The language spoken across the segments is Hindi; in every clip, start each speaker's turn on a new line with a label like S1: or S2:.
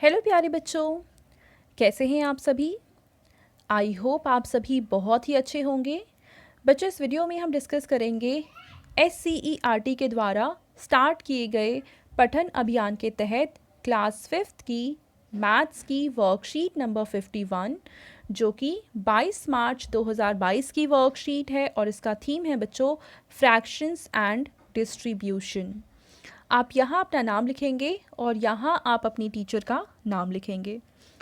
S1: हेलो प्यारे बच्चों, कैसे हैं आप सभी। आई होप आप सभी बहुत ही अच्छे होंगे। बच्चों, इस वीडियो में हम डिस्कस करेंगे SCERT के द्वारा स्टार्ट किए गए पठन अभियान के तहत क्लास 5th की मैथ्स की वर्कशीट नंबर 51, जो कि 22 मार्च 2022 की वर्कशीट है और इसका थीम है बच्चों फ्रैक्शंस एंड डिस्ट्रीब्यूशन। आप यहाँ अपना नाम लिखेंगे और यहाँ आप अपनी टीचर का नाम लिखेंगे।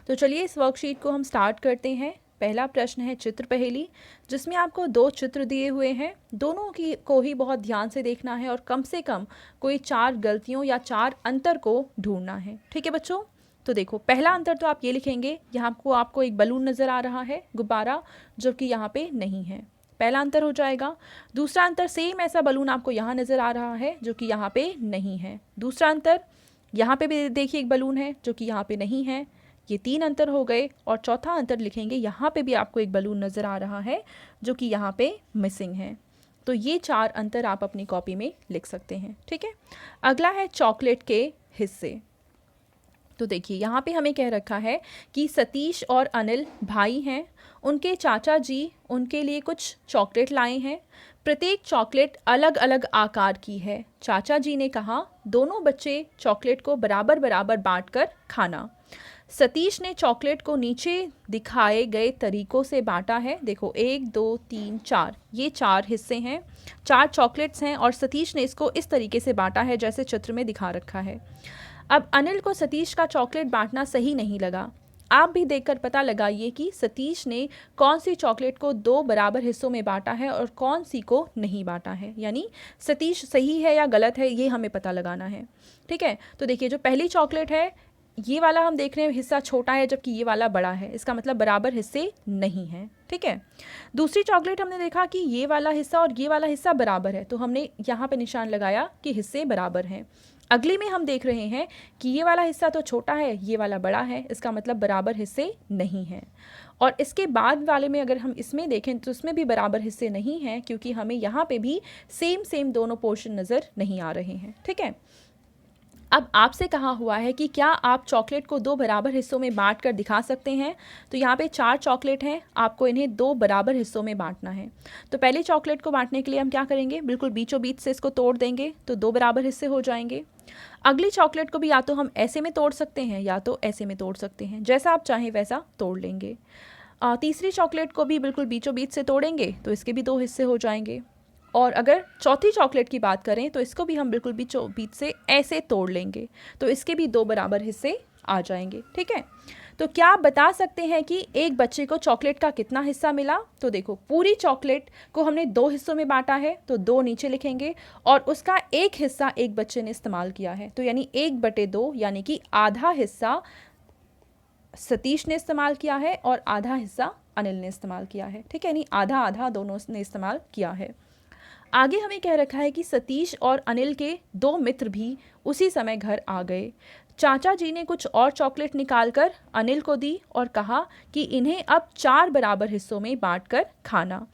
S1: तो चलिए इस वर्कशीट को हम स्टार्ट करते हैं। पहला प्रश्न है चित्र पहेली, जिसमें आपको 2 चित्र दिए हुए हैं। दोनों की को ही बहुत ध्यान से देखना है और कम से कम कोई 4 गलतियों या 4 अंतर को ढूंढना है। ठीक है बच्चों। तो देखो, पहला अंतर तो आप ये लिखेंगे, यहाँ आपको एक बलून नज़र आ रहा है, गुब्बारा, जो कि यहाँ पे नहीं है। पहला अंतर हो जाएगा। दूसरा अंतर, सेम ऐसा बलून आपको यहाँ नज़र आ रहा है जो कि यहाँ पे नहीं है। दूसरा अंतर, यहाँ पे भी देखिए एक बलून है जो कि यहाँ पे नहीं है। ये 3 अंतर हो गए। और चौथा अंतर लिखेंगे, यहाँ पे भी आपको एक बलून नज़र आ रहा है जो कि यहाँ पे मिसिंग है। तो ये 4 अंतर आप अपनी कॉपी में लिख सकते हैं। ठीक है। अगला है चॉकलेट के हिस्से। तो देखिए, यहाँ पे हमें कह रखा है कि सतीश और अनिल भाई हैं। उनके चाचा जी उनके लिए कुछ चॉकलेट लाए हैं। प्रत्येक चॉकलेट अलग अलग आकार की है। चाचा जी ने कहा दोनों बच्चे चॉकलेट को बराबर बराबर बांटकर खाना। सतीश ने चॉकलेट को नीचे दिखाए गए तरीकों से बांटा है। देखो, 1 2 3 4, ये 4 हिस्से हैं, 4 चॉकलेट्स हैं और सतीश ने इसको इस तरीके से बांटा है जैसे चित्र में दिखा रखा है। अब अनिल को सतीश का चॉकलेट बांटना सही नहीं लगा। आप भी देखकर पता लगाइए कि सतीश ने कौन सी चॉकलेट को 2 बराबर हिस्सों में बांटा है और कौन सी को नहीं बांटा है। यानी सतीश सही है या गलत है, ये हमें पता लगाना है। ठीक है। तो देखिए, जो पहली चॉकलेट है, ये वाला हम देख रहे हैं हिस्सा छोटा है जबकि ये वाला बड़ा है। इसका मतलब बराबर हिस्से नहीं हैं। ठीक है। दूसरी चॉकलेट हमने देखा कि ये वाला हिस्सा और ये वाला हिस्सा बराबर है, तो हमने यहाँ पे निशान लगाया कि हिस्से बराबर हैं। अगली में हम देख रहे हैं कि ये वाला हिस्सा तो छोटा है, ये वाला बड़ा है, इसका मतलब बराबर हिस्से नहीं हैं। और इसके बाद वाले में अगर हम इसमें देखें तो इसमें भी बराबर हिस्से नहीं हैं, क्योंकि हमें यहाँ पे भी सेम दोनों पोर्शन नज़र नहीं आ रहे हैं। ठीक है। अब आपसे कहा हुआ है कि क्या आप चॉकलेट को 2 बराबर हिस्सों में बांट कर दिखा सकते हैं। तो यहाँ पे 4 चॉकलेट हैं, आपको इन्हें 2 बराबर हिस्सों में बांटना है। तो पहले चॉकलेट को बांटने के लिए हम क्या करेंगे, बिल्कुल बीचों बीच से इसको तोड़ देंगे, तो 2 बराबर हिस्से हो जाएंगे। अगली चॉकलेट को भी या तो हम ऐसे में तोड़ सकते हैं या तो ऐसे में तोड़ सकते हैं, जैसा आप चाहें वैसा तोड़ लेंगे। तीसरी चॉकलेट को भी बिल्कुल बीचों बीच से तोड़ेंगे तो इसके भी 2 हिस्से हो जाएंगे। और अगर चौथी चॉकलेट की बात करें तो इसको भी हम बिल्कुल बीचों बीच से ऐसे तोड़ लेंगे, तो इसके भी 2 बराबर हिस्से आ जाएंगे। ठीक है। तो क्या आप बता सकते हैं कि एक बच्चे को चॉकलेट का कितना हिस्सा मिला। तो देखो, पूरी चॉकलेट को हमने 2 हिस्सों में बांटा है, तो 2 नीचे लिखेंगे और उसका एक हिस्सा एक बच्चे ने इस्तेमाल किया है, तो यानी 1/2, यानी कि आधा हिस्सा सतीश ने इस्तेमाल किया है और आधा हिस्सा अनिल ने इस्तेमाल किया है। ठीक है। यानी आधा आधा दोनों ने इस्तेमाल किया है। आगे हमें कह रखा है कि सतीश और अनिल के 2 मित्र भी उसी समय घर आ गए। चाचा जी ने कुछ और चॉकलेट निकालकर अनिल को दी और कहा कि इन्हें अब 4 बराबर हिस्सों में बांटकर खाना।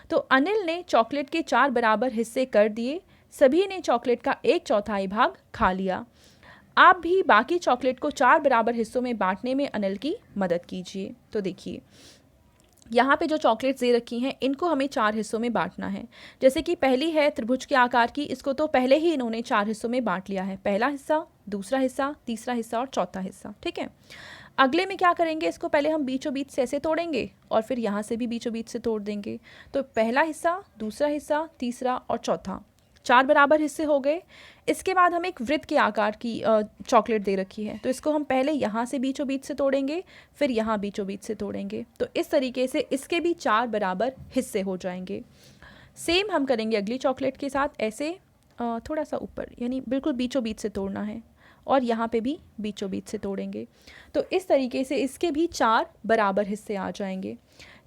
S1: तो अनिल ने चॉकलेट के 4 बराबर हिस्से कर दिए। सभी ने चॉकलेट का 1/4 भाग खा लिया। आप भी बाकी चॉकलेट को 4 बराबर हिस्सों में बांटने में अनिल की मदद कीजिए। तो देखिए, यहाँ पे जो चॉकलेट्स दे रखी हैं इनको हमें 4 हिस्सों में बांटना है। जैसे कि पहली है त्रिभुज के आकार की, इसको तो पहले ही इन्होंने 4 हिस्सों में बांट लिया है। पहला हिस्सा, दूसरा हिस्सा, तीसरा हिस्सा और चौथा हिस्सा। ठीक है। अगले में क्या करेंगे, इसको पहले हम बीचों बीच से ऐसे तोड़ेंगे और फिर यहाँ से भी बीचों बीच से तोड़ देंगे। तो पहला हिस्सा, दूसरा हिस्सा, तीसरा और चौथा, 4 बराबर हिस्से हो गए। इसके बाद हम एक वृत्त के आकार की चॉकलेट दे रखी है, तो इसको हम पहले यहाँ से बीचों बीच से तोड़ेंगे, फिर यहाँ बीचों बीच से तोड़ेंगे। तो इस तरीके से इसके भी 4 बराबर हिस्से हो जाएंगे। सेम हम करेंगे अगली चॉकलेट के साथ, ऐसे थोड़ा सा ऊपर, यानी बिल्कुल बीचों बीच से तोड़ना है और यहाँ पे भी बीचों बीच से तोड़ेंगे। तो इस तरीके से इसके भी 4 बराबर हिस्से आ जाएंगे।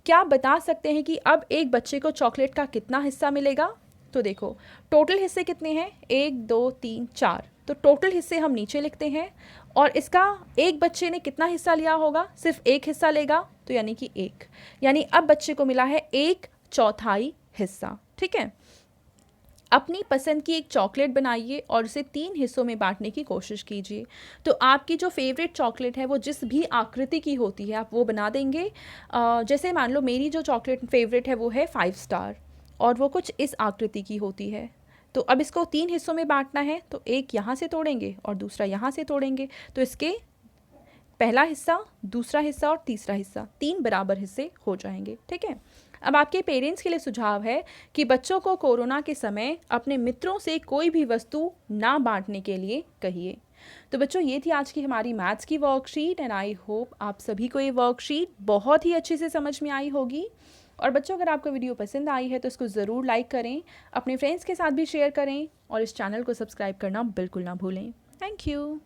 S1: क्या आप बता सकते हैं कि अब एक बच्चे को चॉकलेट का कितना हिस्सा मिलेगा। तो देखो, टोटल हिस्से कितने हैं, 1 2 3 4, तो टोटल हिस्से हम नीचे लिखते हैं और इसका एक बच्चे ने कितना हिस्सा लिया होगा, सिर्फ एक हिस्सा लेगा, तो यानी कि 1, यानी अब बच्चे को मिला है 1/4 हिस्सा। ठीक है। अपनी पसंद की एक चॉकलेट बनाइए और उसे 3 हिस्सों में बाँटने की कोशिश कीजिए। तो आपकी जो फ़ेवरेट चॉकलेट है वो जिस भी आकृति की होती है आप वो बना देंगे। जैसे मान लो मेरी जो चॉकलेट फ़ेवरेट है वो है 5 स्टार और वो कुछ इस आकृति की होती है। तो अब इसको 3 हिस्सों में बाँटना है, तो एक यहाँ से तोड़ेंगे और दूसरा यहाँ से तोड़ेंगे। तो इसके पहला हिस्सा, दूसरा हिस्सा और तीसरा हिस्सा 3 बराबर हिस्से हो जाएंगे। ठीक है। अब आपके पेरेंट्स के लिए सुझाव है कि बच्चों को कोरोना के समय अपने मित्रों से कोई भी वस्तु ना बांटने के लिए कहिए। तो बच्चों ये थी आज की हमारी मैथ्स की वर्कशीट एंड आई होप आप सभी को ये वर्कशीट बहुत ही अच्छे से समझ में आई होगी। और बच्चों अगर आपको वीडियो पसंद आई है तो इसको ज़रूर लाइक करें, अपने फ्रेंड्स के साथ भी शेयर करें और इस चैनल को सब्सक्राइब करना बिल्कुल ना भूलें। Thank you.